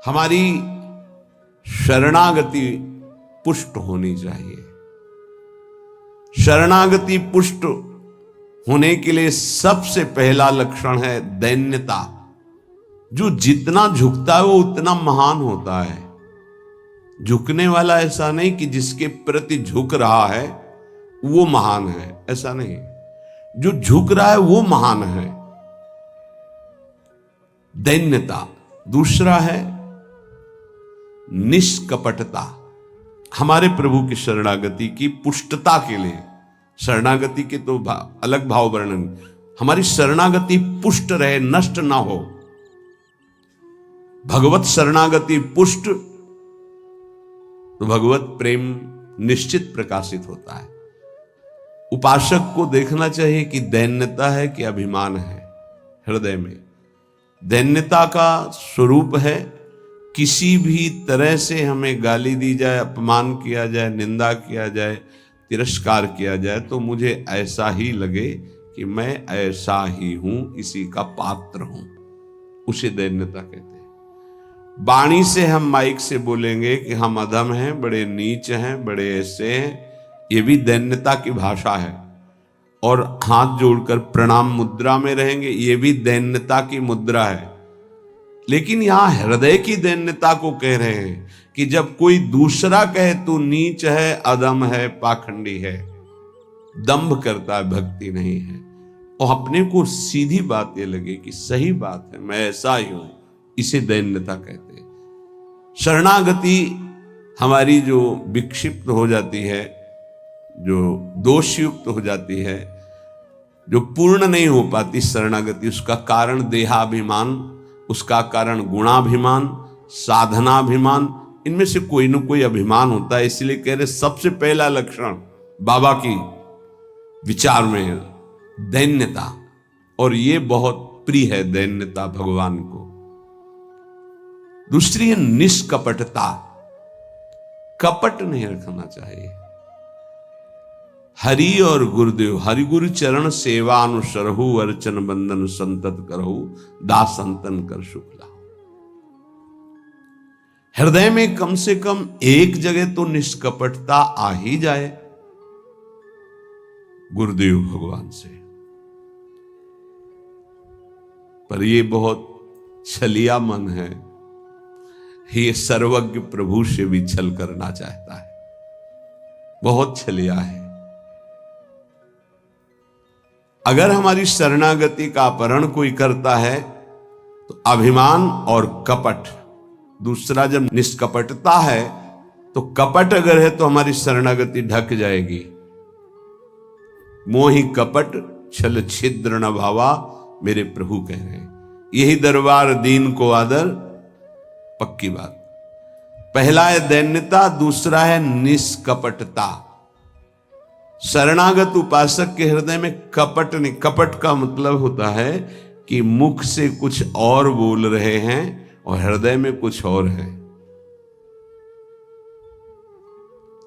हमारी शरणागति पुष्ट होनी चाहिए। शरणागति पुष्ट होने के लिए सबसे पहला लक्षण है दैन्यता। जो जितना झुकता है वो उतना महान होता है। झुकने वाला ऐसा नहीं कि जिसके प्रति झुक रहा है वो महान है, ऐसा नहीं। जो झुक रहा है वो महान है। दैन्यता। दूसरा है निष्कपटता। हमारे प्रभु की शरणागति की पुष्टता के लिए, शरणागति के तो अलग भाव वर्णन, हमारी शरणागति पुष्ट रहे, नष्ट ना हो। भगवत शरणागति पुष्ट तो भगवत प्रेम निश्चित प्रकाशित होता है। उपासक को देखना चाहिए कि दैन्यता है कि अभिमान है हृदय में। दैन्यता का स्वरूप है किसी भी तरह से हमें गाली दी जाए, अपमान किया जाए, निंदा किया जाए, तिरस्कार किया जाए तो मुझे ऐसा ही लगे कि मैं ऐसा ही हूं, इसी का पात्र हूं। उसे दैन्यता कहते हैं। वाणी से हम माइक से बोलेंगे कि हम अधम हैं, बड़े नीच हैं, बड़े ऐसे हैं, ये भी दैन्यता की भाषा है। और हाथ जोड़कर प्रणाम मुद्रा में रहेंगे, ये भी दैन्यता की मुद्रा है। लेकिन यहां हृदय की दैन्यता को कह रहे हैं कि जब कोई दूसरा कहे तू नीच है, अधम है, पाखंडी है, दंभ करता है, भक्ति नहीं है, और अपने को सीधी बात ये लगे कि सही बात है, मैं ऐसा ही हूं, इसे दैन्यता कहते हैं। शरणागति हमारी जो विक्षिप्त हो जाती है, जो दोषयुक्त हो जाती है, जो पूर्ण नहीं हो पाती शरणागति, उसका कारण देहाभिमान, उसका कारण गुणाभिमान, साधनाभिमान, इनमें से कोई न कोई अभिमान होता है। इसलिए कह रहे सबसे पहला लक्षण बाबा की विचार में है दैन्यता, और ये बहुत प्रिय है दैन्यता भगवान को। दूसरी है निष्कपटता। कपट नहीं रखना चाहिए। हरि और गुरुदेव, हरि गुरु चरण सेवा अनुसरहु, अर्चन बंदन संतत करहु, दास संतन कर शुक्ला। हृदय में कम से कम एक जगह तो निष्कपटता आ ही जाए गुरुदेव भगवान से। पर ये बहुत छलिया मन है, ये सर्वज्ञ प्रभु से भी छल करना चाहता है, बहुत छलिया है। अगर हमारी शरणागति का अपहरण कोई करता है तो अभिमान और कपट। दूसरा जब निष्कपटता है तो कपट अगर है तो हमारी शरणागति ढक जाएगी। मोहि कपट छल छिद्र न भावा, मेरे प्रभु कह रहे हैं। यही दरबार दीन को आदर, पक्की बात। पहला है दैन्यता, दूसरा है निष्कपटता। शरणागत उपासक के हृदय में कपट नहीं। कपट का मतलब होता है कि मुख से कुछ और बोल रहे हैं और हृदय में कुछ और है।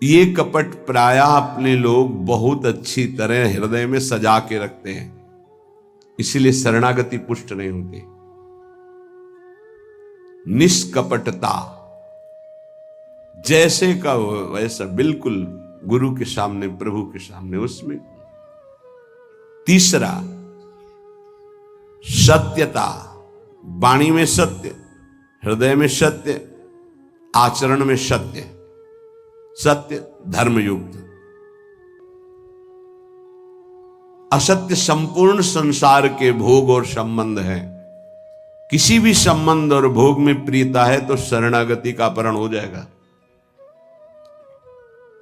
ये कपट प्रायः अपने लोग बहुत अच्छी तरह हृदय में सजा के रखते हैं, इसीलिए शरणागति पुष्ट नहीं होती। निष्कपटता, जैसे का वैसा, बिल्कुल गुरु के सामने, प्रभु के सामने, उसमें। तीसरा सत्यता। वाणी में सत्य, हृदय में सत्य, आचरण में सत्य, सत्य धर्मयुक्त। असत्य संपूर्ण संसार के भोग और संबंध है। किसी भी संबंध और भोग में प्रियता है तो शरणागति का अपहरण हो जाएगा।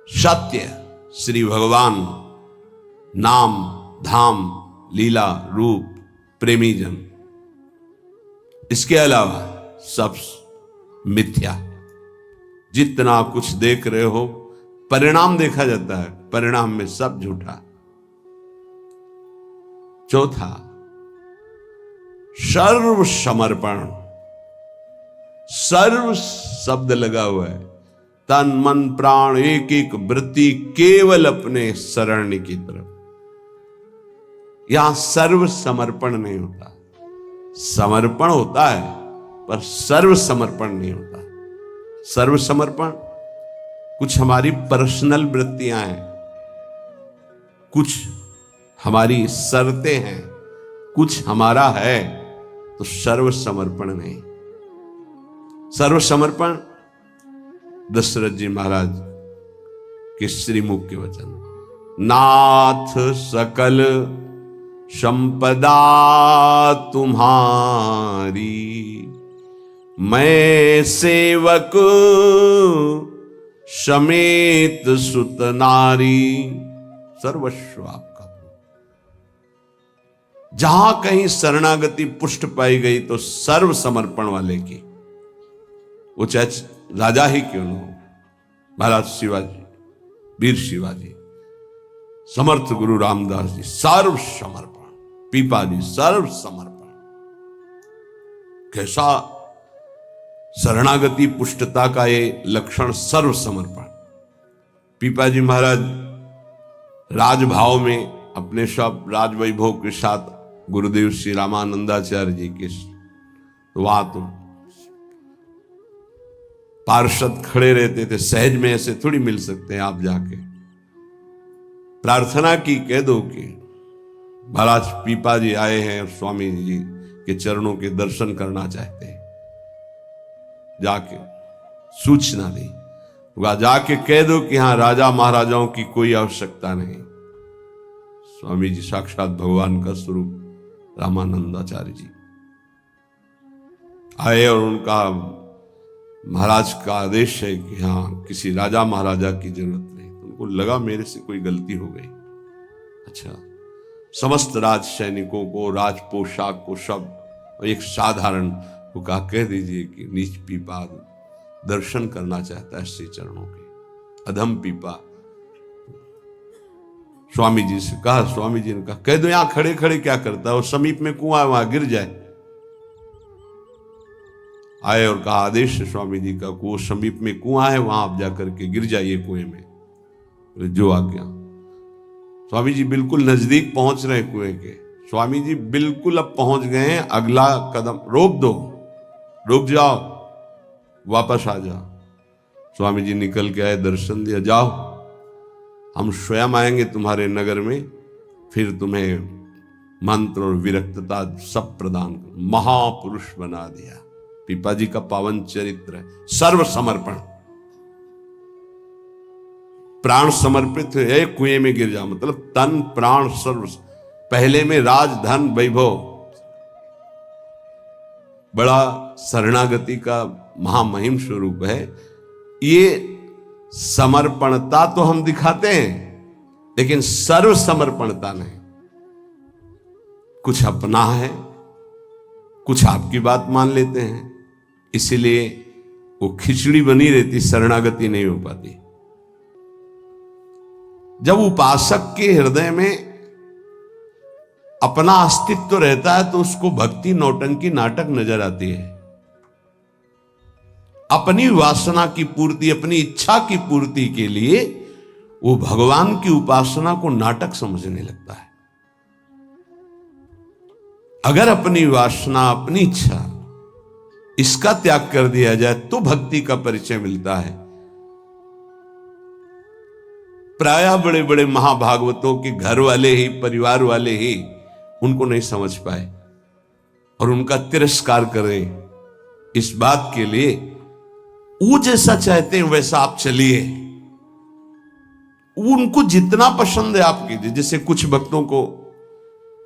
सत्य श्री भगवान, नाम, धाम, लीला, रूप, प्रेमी जन। इसके अलावा सब मिथ्या। जितना कुछ देख रहे हो परिणाम देखा जाता है, परिणाम में सब झूठा। चौथा सर्व समर्पण। सर्व शब्द लगा हुआ है, तन मन प्राण एक एक वृत्ति केवल अपने शरण की तरफ। यहां सर्व समर्पण नहीं होता। समर्पण होता है पर सर्व समर्पण नहीं होता। सर्व समर्पण कुछ हमारी पर्सनल वृत्तियां हैं, कुछ हमारी शर्तें हैं, कुछ हमारा है, तो सर्व समर्पण नहीं। सर्व समर्पण दशरथ जी महाराज के श्रीमुख के वचन, नाथ सकल संपदा तुम्हारी, मैं सेवक समेत सुत नारी, सर्वस्व आपका। जहां कहीं शरणागति पुष्ट पाई गई तो सर्व समर्पण वाले की, वो चाहे राजा ही क्यों न हो, महाराज शिवाजी, वीर शिवाजी, समर्थ गुरु रामदास जी, सर्व समर्पण, पीपा जी सर्व समर्पण। कैसा शरणागति पुष्टता का ये लक्षण, सर्व समर्पण। पीपा जी महाराज राजभाव में अपने सब राजवैभव के साथ गुरुदेव श्री रामानंदाचार्य जी के वहां तो पार्षद खड़े रहते थे, सहज में ऐसे थोड़ी मिल सकते हैं। आप जाके प्रार्थना की, कह दो कि महाराज पीपा जी आए हैं और स्वामी जी के चरणों के दर्शन करना चाहते हैं, जाके सूचना दी, वहां जाके कह दो कि हाँ राजा महाराजाओं की कोई आवश्यकता नहीं। स्वामी जी साक्षात भगवान का स्वरूप रामानंदाचार्य जी आए और उनका महाराज का आदेश है कि हाँ किसी राजा महाराजा की जरूरत नहीं। तो उनको लगा मेरे से कोई गलती हो गई। अच्छा, समस्त राज सैनिकों को, राज पोशाक को, सब एक साधारण को कहा कह दीजिए कि नीच पीपा दर्शन करना चाहता है श्री चरणों के। अधम पीपा स्वामी जी से कहा, स्वामी जी ने कहा कह दो यहां खड़े खड़े क्या करता है, और समीप में कुआं है वहां गिर जाए। आए और कहा आदेश है स्वामी जी का, वो समीप में कुआं है वहां आप जाकर के गिर जाइए कुएं में, जो आज्ञा। स्वामी जी बिल्कुल नजदीक पहुंच रहे कुएं के, स्वामी जी बिल्कुल अब पहुंच गए हैं, अगला कदम रोक दो, रुक जाओ, वापस आ जाओ। स्वामी जी निकल के आए, दर्शन दिया, जाओ हम स्वयं आएंगे तुम्हारे नगर में, फिर तुम्हें मंत्र और विरक्तता सब प्रदान कर। महापुरुष बना दिया। पीपा जी का पावन चरित्र है, सर्व समर्पण, प्राण समर्पित है, कुएं में गिर जा, मतलब तन प्राण सर्व। पहले में राज धन वैभव, बड़ा शरणागति का महामहिम स्वरूप है। ये समर्पणता तो हम दिखाते हैं, लेकिन सर्व समर्पणता नहीं। कुछ अपना है, कुछ आपकी बात मान लेते हैं, इसीलिए वो खिचड़ी बनी रहती, शरणागति नहीं हो पाती। जब उपासक के हृदय में अपना अस्तित्व रहता है तो उसको भक्ति नौटंकी नाटक नजर आती है। अपनी वासना की पूर्ति, अपनी इच्छा की पूर्ति के लिए वो भगवान की उपासना को नाटक समझने लगता है। अगर अपनी वासना, अपनी इच्छा, इसका त्याग कर दिया जाए तो भक्ति का परिचय मिलता है। प्रायः बड़े बड़े महाभागवतों के घर वाले ही, परिवार वाले ही उनको नहीं समझ पाए और उनका तिरस्कार करें। इस बात के लिए वो जैसा चाहते हैं वैसा आप चलिए, उनको जितना पसंद है आप कीजिए। जैसे कुछ भक्तों को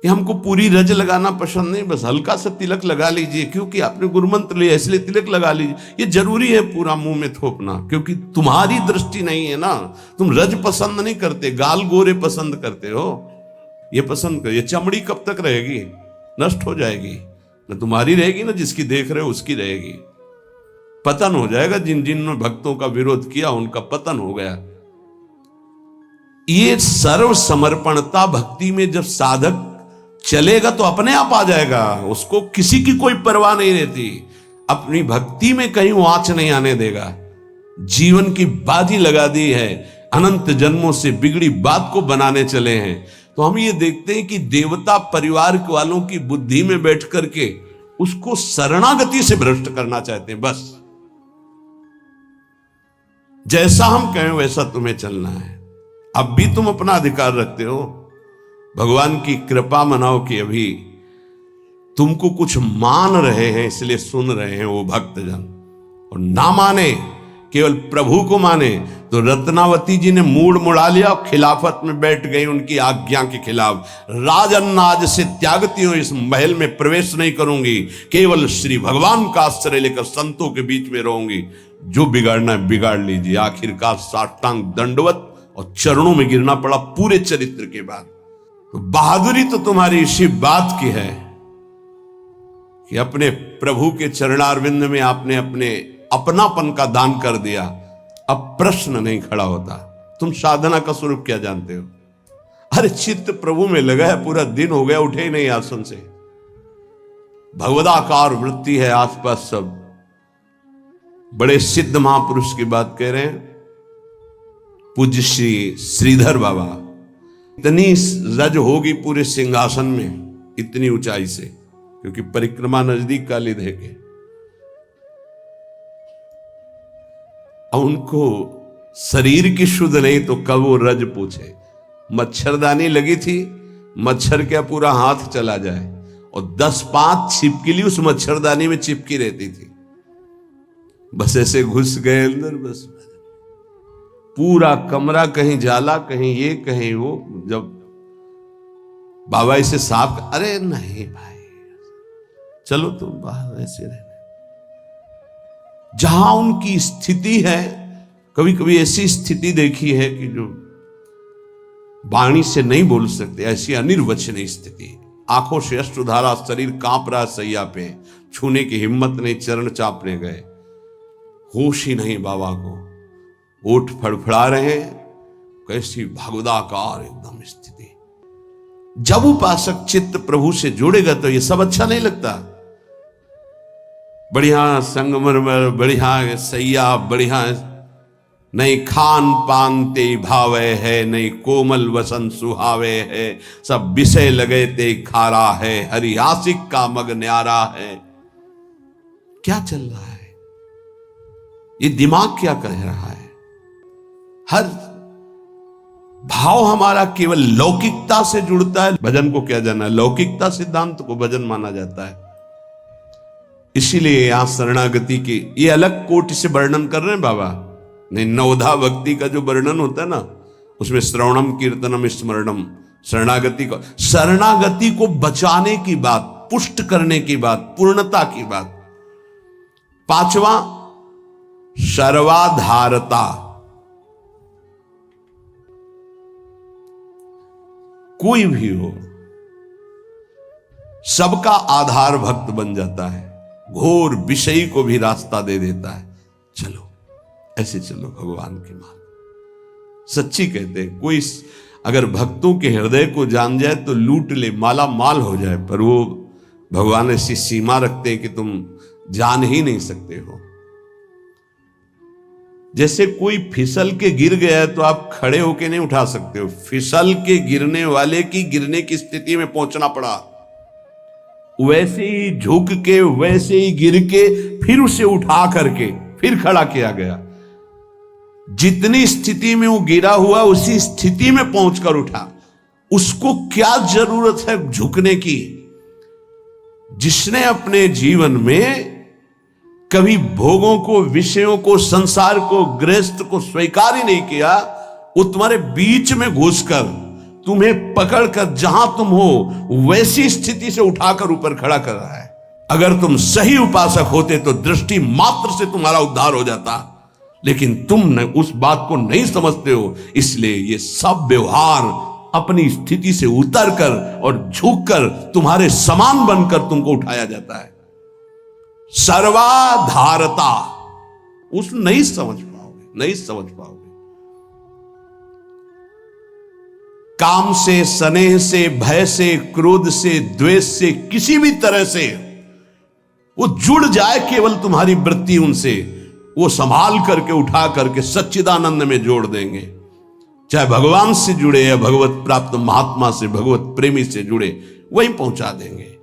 कि हमको पूरी रज लगाना पसंद नहीं, बस हल्का सा तिलक लगा लीजिए, क्योंकि आपने गुरुमंत्र लिया इसलिए तिलक लगा लीजिए। ये जरूरी है पूरा मुंह में थोपना, क्योंकि तुम्हारी दृष्टि नहीं है ना, तुम रज पसंद नहीं करते, गाल गोरे पसंद करते हो। ये पसंद कर, ये चमड़ी कब तक रहेगी, नष्ट हो जाएगी, न तुम्हारी रहेगी ना जिसकी देख रहे हो उसकी रहेगी। पतन हो जाएगा। जिन जिन भक्तों का विरोध किया उनका पतन हो गया। ये सर्व समर्पणता भक्ति में जब साधक चलेगा तो अपने आप आ जाएगा, उसको किसी की कोई परवाह नहीं रहती। अपनी भक्ति में कहीं वो आंच नहीं आने देगा। जीवन की बाजी लगा दी है, अनंत जन्मों से बिगड़ी बात को बनाने चले हैं। तो हम ये देखते हैं कि देवता परिवार वालों की बुद्धि में बैठ करके उसको शरणागति से भ्रष्ट करना चाहते हैं। बस जैसा हम कहें वैसा तुम्हें चलना है। अब भी तुम अपना अधिकार रखते हो, भगवान की कृपा मनाओ कि अभी तुमको कुछ मान रहे हैं इसलिए सुन रहे हैं वो भक्तजन, और ना माने केवल प्रभु को माने तो रत्नावती जी ने मूड मुड़ा लिया और खिलाफत में बैठ गई उनकी आज्ञा के खिलाफ। राजन्नाज से त्यागती हूं, इस महल में प्रवेश नहीं करूंगी, केवल श्री भगवान का आश्रय लेकर संतों के बीच में रहूंगी। जो बिगाड़ना है बिगाड़ लीजिए। आखिरकार साष्टांग दंडवत और चरणों में गिरना पड़ा पूरे चरित्र के बाद। तो बहादुरी तो तुम्हारी इसी बात की है कि अपने प्रभु के चरणारविंद में आपने अपने अपनापन का दान कर दिया। अब प्रश्न नहीं खड़ा होता, तुम साधना का स्वरूप क्या जानते हो? अरे चित्त प्रभु में लगा है, पूरा दिन हो गया उठे ही नहीं आसन से। भगवदाकार वृत्ति है आसपास सब। बड़े सिद्ध महापुरुष की बात कह रहे हैं, पूज्य श्री श्रीधर बाबा। इतनी रज होगी पूरे सिंहासन में, इतनी ऊंचाई से, क्योंकि परिक्रमा नजदीक का लिध है के। अब उनको शरीर की शुद्ध नहीं तो कब वो रज पूछे। मच्छरदानी लगी थी, मच्छर क्या पूरा हाथ चला जाए, और 10-5 छिपकली उस मच्छरदानी में चिपकी रहती थी। बस ऐसे घुस गए अंदर, बस पूरा कमरा कहीं जाला कहीं ये कहीं वो। जब बाबा इसे साफ, अरे नहीं भाई चलो तुम बाहर ऐसे रहने। जहां उनकी स्थिति है, कभी कभी ऐसी स्थिति देखी है कि जो वाणी से नहीं बोल सकते, ऐसी अनिर्वचनीय स्थिति। आंखों से अश्रुधारा, शरीर कांप रहा सैया पे, छूने की हिम्मत नहीं, चरण चापने गए, होश ही नहीं बाबा को, ओठ फड़फड़ा रहे हैं। कैसी भगवदाकार एकदम स्थिति। जब उपासक चित्त प्रभु से जुड़ेगा तो ये सब अच्छा नहीं लगता। बढ़िया संगमरमर, बढ़िया सैया, बढ़िया नहीं खान पान ते भावे है, नहीं कोमल वसन सुहावे है, सब विषय लगे ते खारा है, हरिहासिक का मग न्यारा है। क्या चल रहा है? ये दिमाग क्या कह रहा है? हर भाव हमारा केवल लौकिकता से जुड़ता है। भजन को क्या जाना है? लौकिकता सिद्धांत को भजन माना जाता है। इसीलिए यहां शरणागति की ये अलग कोटि से वर्णन कर रहे हैं बाबा। नहीं, नवधा भक्ति का जो वर्णन होता है ना, उसमें श्रवणम कीर्तनम स्मरणम, शरणागति को बचाने की बात, पुष्ट करने की बात, पूर्णता की बात। 5वां सर्वाधारता। कोई भी हो, सबका आधार भक्त बन जाता है, घोर विषयी को भी रास्ता दे देता है। चलो ऐसे चलो भगवान के मार्ग। सच्ची कहते हैं, कोई अगर भक्तों के हृदय को जान जाए तो लूट ले, माला माल हो जाए, पर वो भगवान ऐसी सीमा रखते हैं कि तुम जान ही नहीं सकते हो। जैसे कोई फिसल के गिर गया है तो आप खड़े होके नहीं उठा सकते हो, फिसल के गिरने वाले की गिरने की स्थिति में पहुंचना पड़ा। वैसे ही झुक के, वैसे ही गिर के, फिर उसे उठा करके फिर खड़ा किया गया। जितनी स्थिति में वो गिरा हुआ उसी स्थिति में पहुंचकर उठा। उसको क्या जरूरत है झुकने की? जिसने अपने जीवन में कभी भोगों को, विषयों को, संसार को, गृहस्थ को स्वीकार ही नहीं किया, वो तुम्हारे बीच में घुसकर तुम्हें पकड़कर जहां तुम हो वैसी स्थिति से उठाकर ऊपर खड़ा कर रहा है। अगर तुम सही उपासक होते तो दृष्टि मात्र से तुम्हारा उद्धार हो जाता, लेकिन तुम उस बात को नहीं समझते हो। इसलिए ये सब व्यवहार अपनी स्थिति से उतरकर और झुककर तुम्हारे समान बनकर तुमको उठाया जाता है। सर्वाधारता उस नहीं समझ पाओगे, नहीं समझ पाओगे। काम से, स्नेह से, भय से, क्रोध से, द्वेष से, किसी भी तरह से वो जुड़ जाए केवल तुम्हारी वृत्ति उनसे, वो संभाल करके उठा करके सच्चिदानंद में जोड़ देंगे। चाहे भगवान से जुड़े या भगवत प्राप्त महात्मा से, भगवत प्रेमी से जुड़े, वहीं पहुंचा देंगे।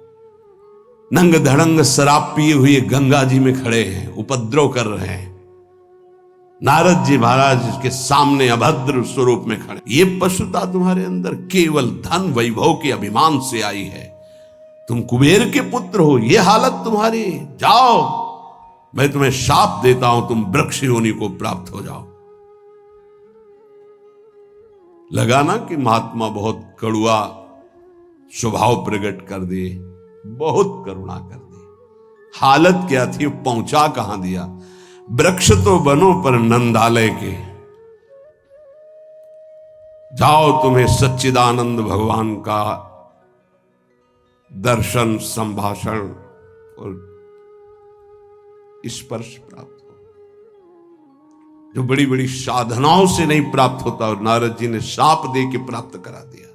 नंग धड़ंग शराब पिए हुए गंगा जी में खड़े हैं, उपद्रव कर रहे हैं। नारद जी महाराज के सामने अभद्र स्वरूप में खड़े। ये पशुता तुम्हारे अंदर केवल धन वैभव के अभिमान से आई है। तुम कुबेर के पुत्र हो, ये हालत तुम्हारी। जाओ, मैं तुम्हें शाप देता हूं, तुम वृक्ष योनि को प्राप्त हो जाओ। लगा ना कि महात्मा बहुत कड़ुआ स्वभाव प्रकट कर दिए, बहुत करुणा कर दी। हालत क्या थी, पहुंचा कहां दिया। वृक्ष तो बनो पर नंदालय के। जाओ, तुम्हें सच्चिदानंद भगवान का दर्शन, संभाषण और स्पर्श प्राप्त हो, जो बड़ी बड़ी साधनाओं से नहीं प्राप्त होता। और नारद जी ने शाप दे के प्राप्त करा दिया।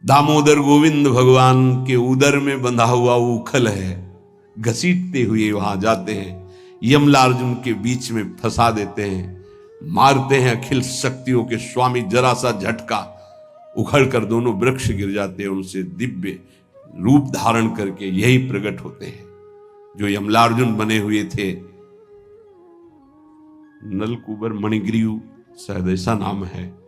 दामोदर गोविंद भगवान के उदर में बंधा हुआ उखल है, घसीटते हुए वहां जाते हैं, यमलार्जुन के बीच में फंसा देते हैं, मारते हैं। अखिल शक्तियों के स्वामी जरा सा झटका, उखड़ कर दोनों वृक्ष गिर जाते हैं। उनसे दिव्य रूप धारण करके यही प्रकट होते हैं जो यमलार्जुन बने हुए थे। नलकुबर मणिग्रीव शायद ऐसा नाम है।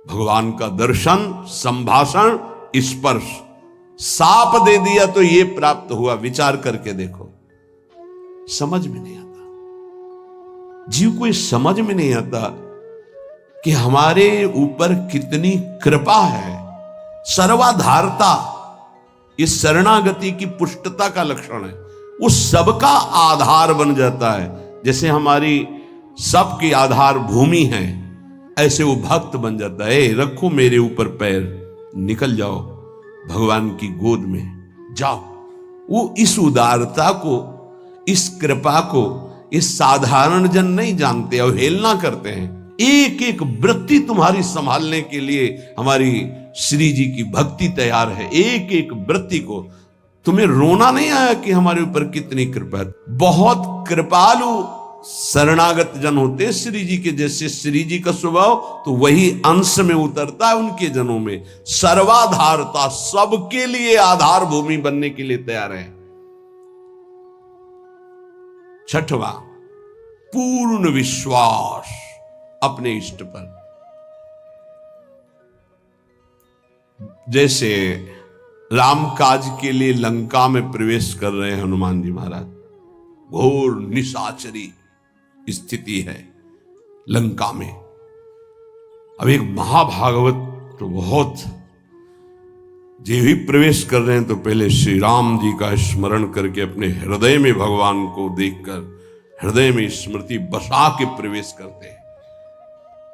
भगवान का दर्शन, संभाषण, स्पर्श, साप दे दिया तो ये प्राप्त हुआ। विचार करके देखो, समझ में नहीं आता। जीव को समझ में नहीं आता कि हमारे ऊपर कितनी कृपा है। सर्वाधारता इस शरणागति की पुष्टता का लक्षण है। वो सबका आधार बन जाता है। जैसे हमारी सबकी आधार भूमि है, ऐसे वो भक्त बन जाता है। रखो मेरे ऊपर पैर, निकल जाओ भगवान की गोद में जाओ। वो इस उदारता को, इस कृपा को इस साधारण जन नहीं जानते, अवहेलना करते हैं। एक एक वृत्ति तुम्हारी संभालने के लिए हमारी श्री जी की भक्ति तैयार है। एक एक वृत्ति को तुम्हें रोना नहीं आया कि हमारे ऊपर कितनी कृपा है। बहुत कृपालु शरणागत जन होते हैं श्री जी के। जैसे श्री जी का स्वभाव तो वही अंश में उतरता है उनके जनों में। सर्वाधारता, सबके लिए आधार भूमि बनने के लिए तैयार है। छठवां, पूर्ण विश्वास अपने इष्ट पर। जैसे राम काज के लिए लंका में प्रवेश कर रहे हैं हनुमान जी महाराज। घोर निशाचरी स्थिति है लंका में। अब एक महाभागवत तो बहुत, जे भी प्रवेश कर रहे हैं तो पहले श्री राम जी का स्मरण करके अपने हृदय में भगवान को देखकर हृदय में स्मृति बसा के प्रवेश करते हैं।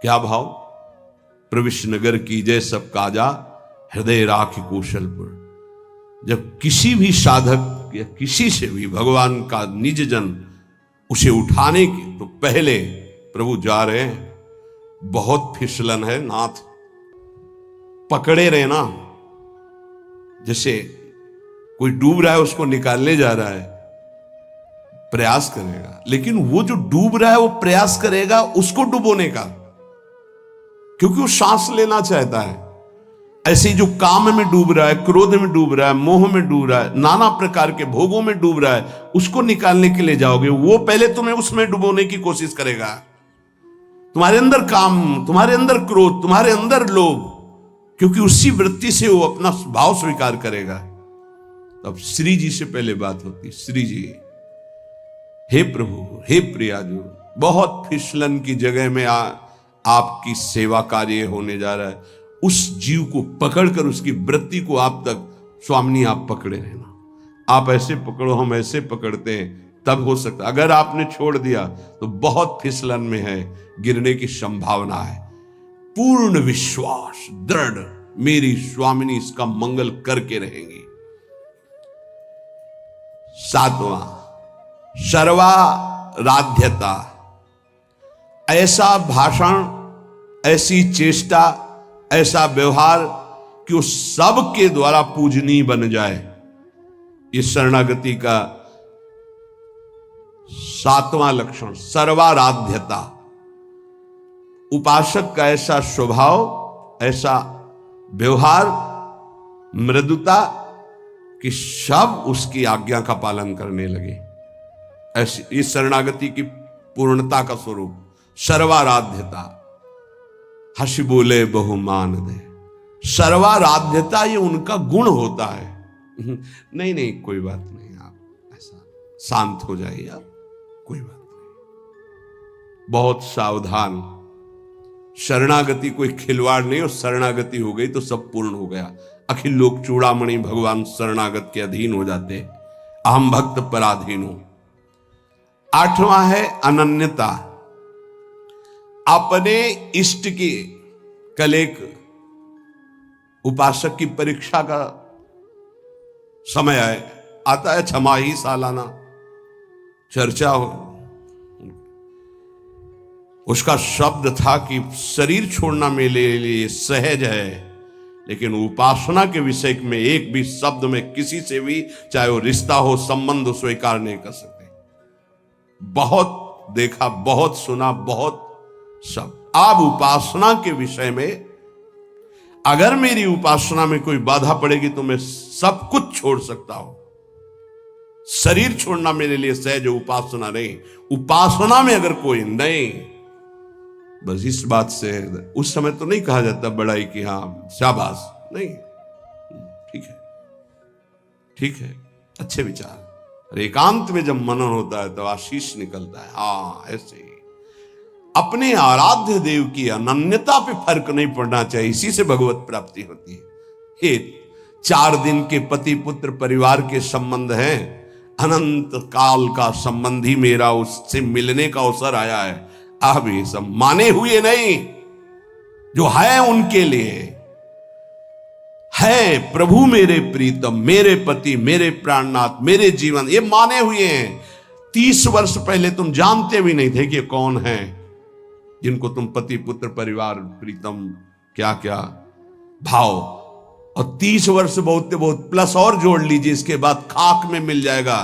क्या भाव? प्रविश नगर की जय सब काजा, हृदय राखि कौशलपुर। जब किसी भी साधक या किसी से भी भगवान का निज जन उसे उठाने के तो पहले प्रभु जा रहे हैं, बहुत फिसलन है नाथ, पकड़े रहना। जैसे कोई डूब रहा है उसको निकालने जा रहा है, प्रयास करेगा, लेकिन वो जो डूब रहा है वो प्रयास करेगा उसको डुबोने का, क्योंकि वो सांस लेना चाहता है। ऐसे जो काम में डूब रहा है, क्रोध में डूब रहा है, मोह में डूब रहा है, नाना प्रकार के भोगों में डूब रहा है, उसको निकालने के लिए जाओगे, वो पहले तुम्हें उसमें डुबोने की कोशिश करेगा। तुम्हारे अंदर काम, तुम्हारे अंदर क्रोध, तुम्हारे अंदर लोभ, क्योंकि उसी वृत्ति से वो अपना भाव स्वीकार करेगा। तब श्री जी से पहले बात होती, श्री जी, हे प्रभु, हे प्रियाजू, बहुत फिसलन की जगह में आपकी सेवा कार्य होने जा रहा है। उस जीव को पकड़कर उसकी वृत्ति को आप तक, स्वामिनी आप पकड़े रहना। आप ऐसे पकड़ो, हम ऐसे पकड़ते हैं, तब हो सकता। अगर आपने छोड़ दिया तो बहुत फिसलन में है, गिरने की संभावना है। पूर्ण विश्वास, दृढ़, मेरी स्वामिनी इसका मंगल करके रहेंगी। सातवां, सर्वाराध्यता। ऐसा भाषण, ऐसी चेष्टा, ऐसा व्यवहार कि वो सबके द्वारा पूजनीय बन जाए। ये शरणागति का सातवां लक्षण, सर्वाराध्यता। उपासक का ऐसा स्वभाव, ऐसा व्यवहार मृदुता कि सब उसकी आज्ञा का पालन करने लगे। ऐसी इस शरणागति की पूर्णता का स्वरूप सर्वाराध्यता। हंस बोले बहुमान दे, सर्वाराध्यता ये उनका गुण होता है। नहीं नहीं कोई बात नहीं, आप ऐसा शांत हो जाइए, आप कोई बात नहीं, बहुत सावधान। शरणागति कोई खिलवाड़ नहीं, और शरणागति हो गई तो सब पूर्ण हो गया। अखिल लोक चूड़ामणि भगवान शरणागत के अधीन हो जाते, अहम भक्त पराधीन हो। आठवां है अनन्यता। अपने इष्ट की, कल एक उपासक की परीक्षा का समय आता है, छमाही सालाना चर्चा हो, उसका शब्द था कि शरीर छोड़ना मेरे लिए सहज है, लेकिन उपासना के विषय में एक भी शब्द में किसी से भी, चाहे वो रिश्ता हो, संबंध, स्वीकार नहीं कर सकते। बहुत देखा, बहुत सुना, बहुत सब। अब उपासना के विषय में अगर मेरी उपासना में कोई बाधा पड़ेगी तो मैं सब कुछ छोड़ सकता हूं। शरीर छोड़ना मेरे लिए सहज, उपासना नहीं। उपासना में अगर कोई नहीं, बस इस बात से उस समय तो नहीं कहा जाता बड़ाई कि हाँ शाबाश, नहीं, ठीक है, ठीक है, अच्छे विचार। और एकांत में जब मनन होता है तो आशीष निकलता है। हाँ ऐसे ही अपने आराध्य देव की अनन्यता पे फर्क नहीं पड़ना चाहिए, इसी से भगवत प्राप्ति होती है। हे 4 दिन के पति पुत्र परिवार के संबंध हैं, अनंत काल का संबंधी मेरा उससे मिलने का अवसर आया है। अब ये सब माने हुए नहीं, जो है उनके लिए है। प्रभु मेरे प्रीतम, मेरे पति, मेरे प्राणनाथ, मेरे जीवन, ये माने हुए हैं। 30 वर्ष पहले तुम जानते भी नहीं थे कि कौन है जिनको तुम पति पुत्र परिवार प्रीतम क्या क्या भाव, और 30 वर्ष बहुत बहुत प्लस और जोड़ लीजिए, इसके बाद खाक में मिल जाएगा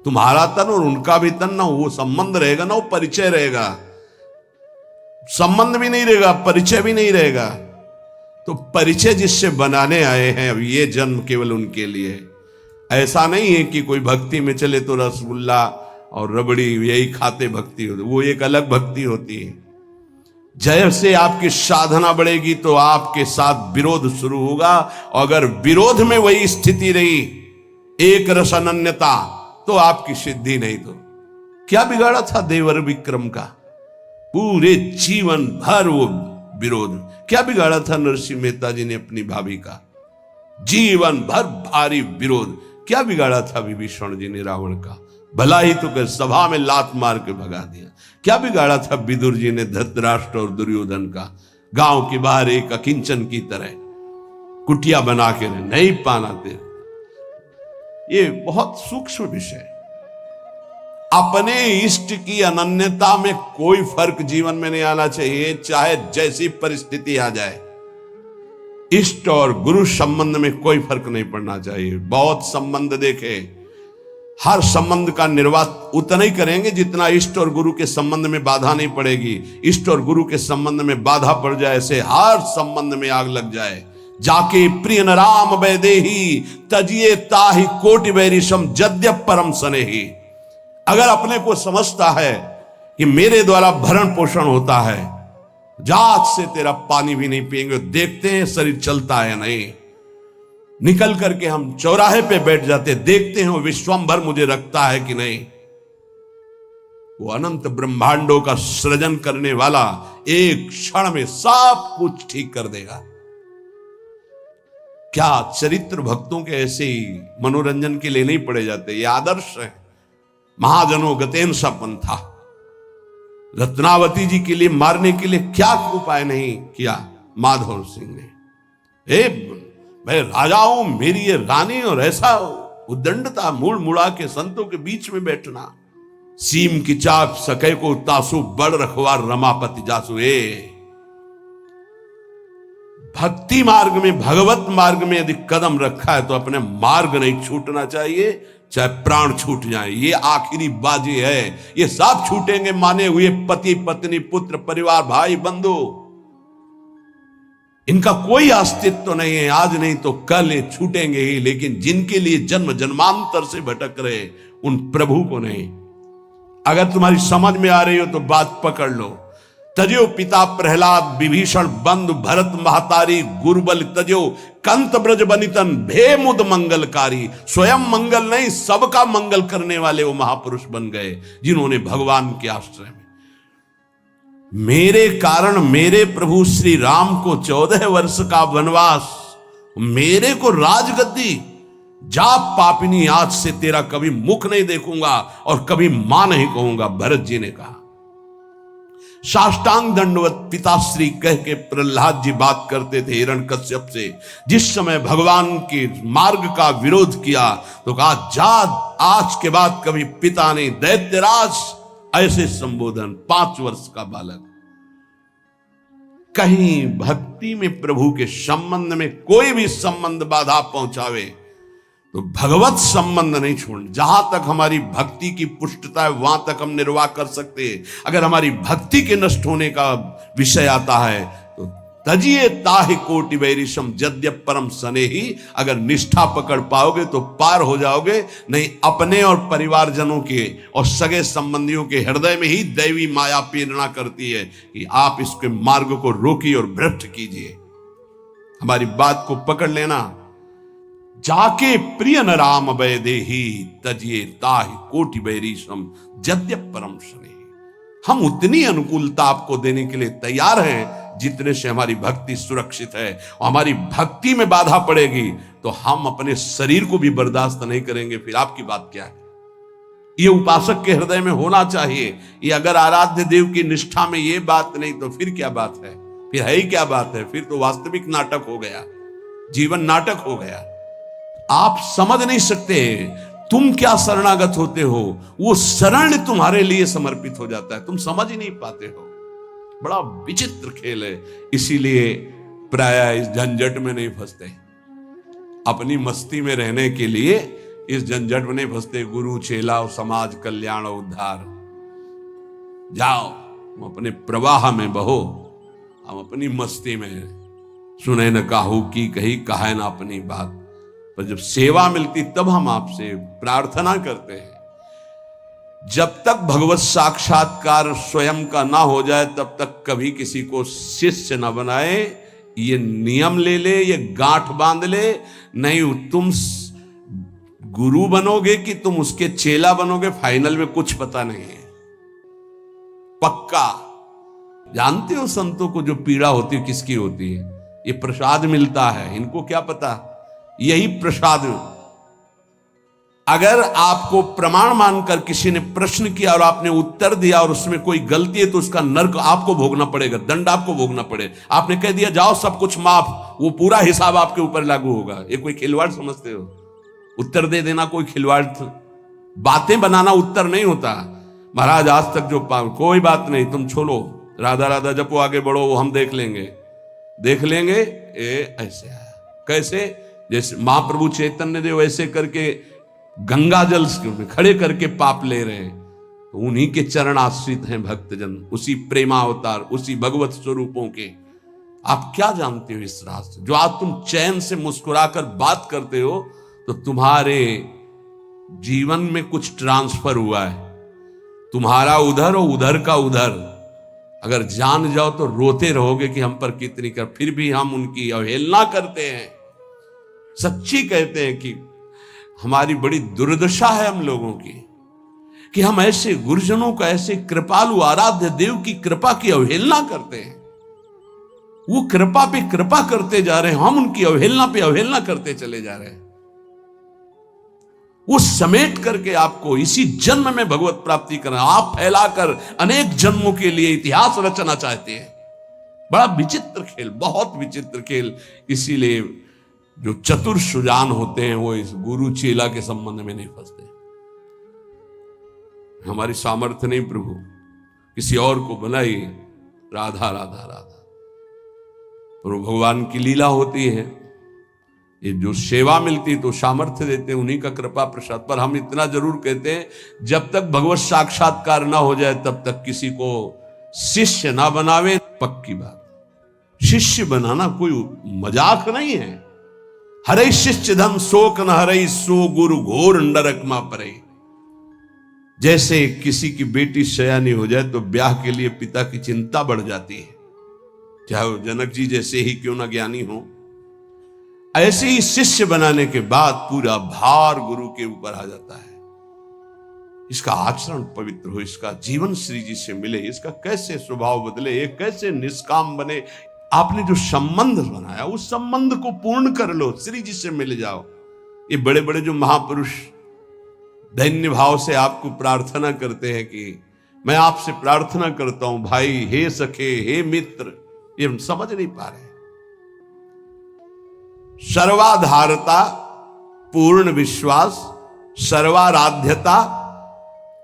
तुम्हारा तन और उनका भी तन। ना वो संबंध रहेगा, ना वो परिचय रहेगा। संबंध भी नहीं रहेगा, परिचय भी नहीं रहेगा। तो परिचय जिससे बनाने आए हैं, अब ये जन्म केवल उनके लिए। ऐसा नहीं है कि कोई भक्ति में चले तो रसगुल्ला और रबड़ी यही खाते भक्ति होती, वो एक अलग भक्ति होती है। जैसे आपकी साधना बढ़ेगी तो आपके साथ विरोध शुरू होगा, और अगर विरोध में वही स्थिति रही, एक रस अनन्यता, तो आपकी सिद्धि नहीं। तो क्या बिगाड़ा था देवर विक्रम का? पूरे जीवन भर वो विरोध। क्या बिगाड़ा था नरसिंह मेहता जी ने अपनी भाभी का? जीवन भर भारी विरोध। क्या बिगाड़ा था विभीषण जी ने रावण का? भला ही तो कर सभा में लात मार के भगा दिया। क्या बिगाड़ा था विदुर जी ने धृतराष्ट्र और दुर्योधन का? गांव के बाहर एक अकिंचन की तरह कुटिया बना के नहीं पानाते। ये बहुत सूक्ष्म विषय। अपने इष्ट की अनन्यता में कोई फर्क जीवन में नहीं आना चाहिए, चाहे जैसी परिस्थिति आ जाए। इष्ट और गुरु संबंध में कोई फर्क नहीं पड़ना चाहिए। बहुत संबंध देखे, हर संबंध का निर्वाह उतना ही करेंगे जितना इष्ट और गुरु के संबंध में बाधा नहीं पड़ेगी। इष्ट और गुरु के संबंध में बाधा पड़ जाए से हर संबंध में आग लग जाए। जाके प्रिय न राम वैदेही, तजिए ताहि कोटि वैरिशम जद्यप परम सनेही। अगर अपने को समझता है कि मेरे द्वारा भरण पोषण होता है, जात से तेरा पानी भी नहीं पिएंगे, देखते हैं शरीर चलता है नहीं। निकल करके हम चौराहे पे बैठ जाते, देखते हैं वो विश्वंभर मुझे रखता है कि नहीं। वो अनंत ब्रह्मांडों का सृजन करने वाला एक क्षण में सब कुछ ठीक कर देगा। क्या चरित्र भक्तों के ऐसे ही मनोरंजन के लिए नहीं पड़े जाते? ये आदर्श है। महाजनों गतेन सा पंथा। रत्नावती जी के लिए मारने के लिए क्या उपाय नहीं किया माधव सिंह ने। मैं राजा हूं, मेरी ये रानी, और ऐसा उद्दंडता, मुड़ मुड़ा के संतों के बीच में बैठना। सीम की चाप सके को तासु, बड़ रखवार रमापति जासु। भक्ति मार्ग में, भगवत मार्ग में यदि कदम रखा है तो अपने मार्ग नहीं छूटना चाहिए, चाहे प्राण छूट जाए। ये आखिरी बाजी है। ये सब छूटेंगे माने हुए पति पत्नी पुत्र परिवार भाई बंधु। इनका कोई अस्तित्व नहीं है, आज नहीं तो कल ये छूटेंगे ही, लेकिन जिनके लिए जन्म जन्मांतर से भटक रहे उन प्रभु को नहीं। अगर तुम्हारी समझ में आ रही हो तो बात पकड़ लो। तजो पिता प्रहलाद विभीषण बंधु भरत महतारी गुरुबल तजो कंत ब्रज बनितन भे मुद मंगलकारी। स्वयं मंगल नहीं, सबका मंगल करने वाले वो महापुरुष बन गए जिन्होंने भगवान के आश्रय में मेरे कारण मेरे प्रभु श्री राम को 14 वर्ष का वनवास, मेरे को राजगद्दी, जा पापिनी आज से तेरा कभी मुख नहीं देखूंगा और कभी मां नहीं कहूंगा, भरत जी ने कहा। साष्टांग दंडवत पिताश्री कह के प्रहलाद जी बात करते थे हिरण्यकश्यप से। जिस समय भगवान के मार्ग का विरोध किया तो कहा, जा आज के बाद कभी पिता ने दैत्यराज ऐसे संबोधन। 5 वर्ष का बालक। कहीं भक्ति में प्रभु के संबंध में कोई भी संबंध बाधा पहुंचावे तो भगवत संबंध नहीं छोड़। जहां तक हमारी भक्ति की पुष्टता है वहां तक हम निर्वाह कर सकते हैं। अगर हमारी भक्ति के नष्ट होने का विषय आता है तो तजिए ताहि कोटि वैरिशम यद्यप परम सने ही। अगर निष्ठा पकड़ पाओगे तो पार हो जाओगे, नहीं अपने और परिवारजनों के और सगे संबंधियों के हृदय में ही दैवी माया प्रेरणा करती है कि आप इसके मार्ग को रोकिए और भ्रष्ट कीजिए। हमारी बात को पकड़ लेना। जाके प्रिय न राम अभय देही तजिए ताहि कोटि वैरिशम यद्यप परम सने। हम उतनी अनुकूलता आपको देने के लिए तैयार हैं जितने से हमारी भक्ति सुरक्षित है। और हमारी भक्ति में बाधा पड़ेगी तो हम अपने शरीर को भी बर्दाश्त नहीं करेंगे, फिर आपकी बात क्या है? ये उपासक के हृदय में होना चाहिए। ये अगर आराध्य देव की निष्ठा में ये बात नहीं तो फिर क्या बात है? फिर है ही क्या बात है? फिर तो वास्तविक नाटक हो गया, जीवन नाटक हो गया। आप समझ नहीं सकते तुम क्या शरणागत होते हो, वो शरण तुम्हारे लिए समर्पित हो जाता है, तुम समझ ही नहीं पाते हो। बड़ा विचित्र खेल है। इसीलिए प्राय इस झंझट में नहीं फंसते। अपनी मस्ती में रहने के लिए इस झंझट में नहीं फंसते। गुरु चेला और समाज कल्याण और उद्धार। जाओ तुम अपने प्रवाह में बहो, हम अपनी मस्ती में। सुने न काहू की कही कहे ना अपनी बात। पर जब सेवा मिलती तब हम आपसे प्रार्थना करते हैं। जब तक भगवत साक्षात्कार स्वयं का ना हो जाए तब तक कभी किसी को शिष्य ना बनाए। ये नियम ले ले, ये गांठ बांध ले। नहीं तुम गुरु बनोगे कि तुम उसके चेला बनोगे, फाइनल में कुछ पता नहीं है। पक्का जानते हो संतों को जो पीड़ा होती है किसकी होती है? ये प्रसाद मिलता है, इनको क्या पता। यही प्रसाद। अगर आपको प्रमाण मानकर किसी ने प्रश्न किया और आपने उत्तर दिया और उसमें कोई गलती है तो उसका नर्क आपको भोगना पड़ेगा, दंड आपको भोगना पड़े। आपने कह दिया जाओ सब कुछ माफ, वो पूरा हिसाब आपके ऊपर लागू होगा। ये कोई खिलवाड़ समझते हो? उत्तर दे देना कोई खिलवाड़? बातें बनाना उत्तर नहीं होता। महाराज आज तक जो कोई बात नहीं, तुम छोड़ो, राधा राधा जपो, आगे बढ़ो, वो हम देख लेंगे। देख लेंगे ऐसे कैसे? जैसे महाप्रभु चैतन्य देव ऐसे करके गंगा जल में खड़े करके पाप ले रहे हैं, तो उन्हीं के चरण आश्रित हैं भक्तजन, उसी प्रेमावतार, उसी भगवत स्वरूपों के। आप क्या जानते हो इस राज से? जो आज तुम चैन से मुस्कुराकर बात करते हो तो तुम्हारे जीवन में कुछ ट्रांसफर हुआ है। तुम्हारा उधर और उधर का उधर। अगर जान जाओ तो रोते रहोगे कि हम पर कितनी कर, फिर भी हम उनकी अवहेलना करते हैं। सच्ची कहते हैं कि हमारी बड़ी दुर्दशा है हम लोगों की कि हम ऐसे गुरुजनों का, ऐसे कृपालु आराध्य देव की कृपा की अवहेलना करते हैं। वो कृपा पे कृपा करते जा रहे हैं, हम उनकी अवहेलना पे अवहेलना करते चले जा रहे हैं। वो समेट करके आपको इसी जन्म में भगवत प्राप्ति करना, आप फैलाकर अनेक जन्मों के लिए इतिहास रचना चाहते हैं। बड़ा विचित्र खेल, बहुत विचित्र खेल। इसीलिए जो चतुर सुजान होते हैं वो इस गुरु चेला के संबंध में नहीं फंसते। हमारी सामर्थ्य नहीं प्रभु, किसी और को बनाइए। राधा राधा राधा। प्रभु भगवान की लीला होती है। ये जो सेवा मिलती तो सामर्थ्य देते, उन्हीं का कृपा प्रसाद। पर हम इतना जरूर कहते हैं, जब तक भगवत साक्षात्कार ना हो जाए तब तक किसी को शिष्य ना बनावे। पक्की बात। शिष्य बनाना कोई मजाक नहीं है। हरे शिष्य धम शोक न हरे, सो गुरु घोर नरक मा परे। जैसे किसी की बेटी सयानी हो जाए तो ब्याह के लिए पिता की चिंता बढ़ जाती है, चाहे वो जनक जी जैसे ही क्यों ना ज्ञानी हो। ऐसे ही शिष्य बनाने के बाद पूरा भार गुरु के ऊपर आ जाता है। इसका आचरण पवित्र हो, इसका जीवन श्री जी से मिले, इसका कैसे स्वभाव बदले, ये कैसे निष्काम बने। आपने जो संबंध बनाया उस संबंध को पूर्ण कर लो, श्री जी से मिल जाओ। ये बड़े बड़े जो महापुरुष दैन्य भाव से आपको प्रार्थना करते हैं कि मैं आपसे प्रार्थना करता हूं भाई, हे सखे, हे मित्र, ये हम समझ नहीं पा रहे। सर्वाधारता, पूर्ण विश्वास, सर्वाराध्यता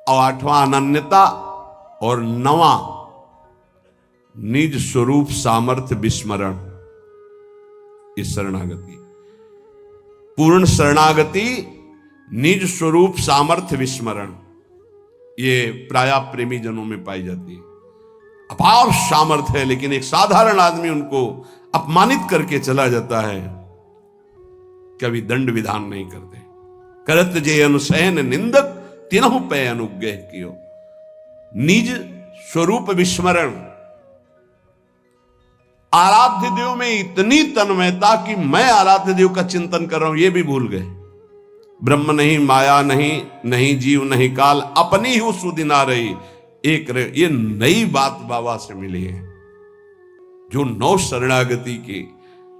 और आठवां अनन्यता और नवा निज स्वरूप सामर्थ्य विस्मरण। इस शरणागति, पूर्ण शरणागति, निज स्वरूप सामर्थ्य विस्मरण, ये प्राय प्रेमी जनों में पाई जाती है। अपार सामर्थ्य है लेकिन एक साधारण आदमी उनको अपमानित करके चला जाता है, कभी दंड विधान नहीं करते। करत जे अनुसैन निंदक, तिनहु पे अनुग्रह कियो। निज स्वरूप विस्मरण, आराध्य देव में इतनी तन्मयता कि मैं आराध्य देव का चिंतन कर रहा हूं ये भी भूल गए। ब्रह्म नहीं, माया नहीं, नहीं जीव नहीं काल, अपनी ही सुदिना रही एक रहे। ये नई बात बाबा से मिली है, जो नौ शरणागति के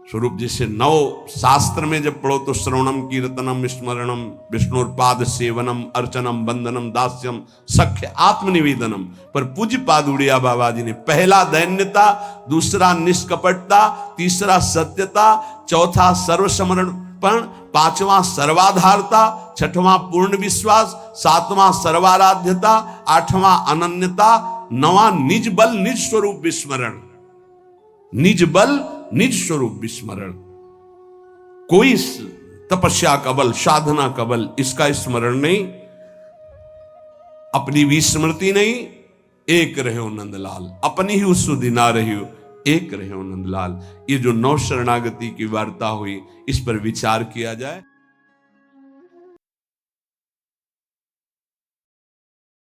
स्वरूप। जैसे नौ शास्त्र में जब पढ़ो तो श्रवणम, कीर्तनम, स्मरणम, विष्णुपाद सेवनम, अर्चनम, बंदनम, दास्यम, सख्य, आत्मनिवेदनम। पर पूज्य पाद उड़िया बाबा जी ने पहला दैन्यता, दूसरा निष्कपटता, तीसरा सत्यता, चौथा सर्वसमर्पण, पांचवां सर्वाधारता, छठवां पूर्ण विश्वास, सातवां सर्वाराध्यता, आठवां अनन्यता, नवां निज बल निज स्वरूप विस्मरण। निज बल निज स्वरूप विस्मरण। कोई तपस्या का बल, साधना का बल, इसका स्मरण नहीं, अपनी भी स्मृति नहीं। एक रहे हो नंदलाल, अपनी ही उस सुदिना रही हो, एक रहे हो नंदलाल। ये जो नौ शरणागति की वार्ता हुई, इस पर विचार किया जाए।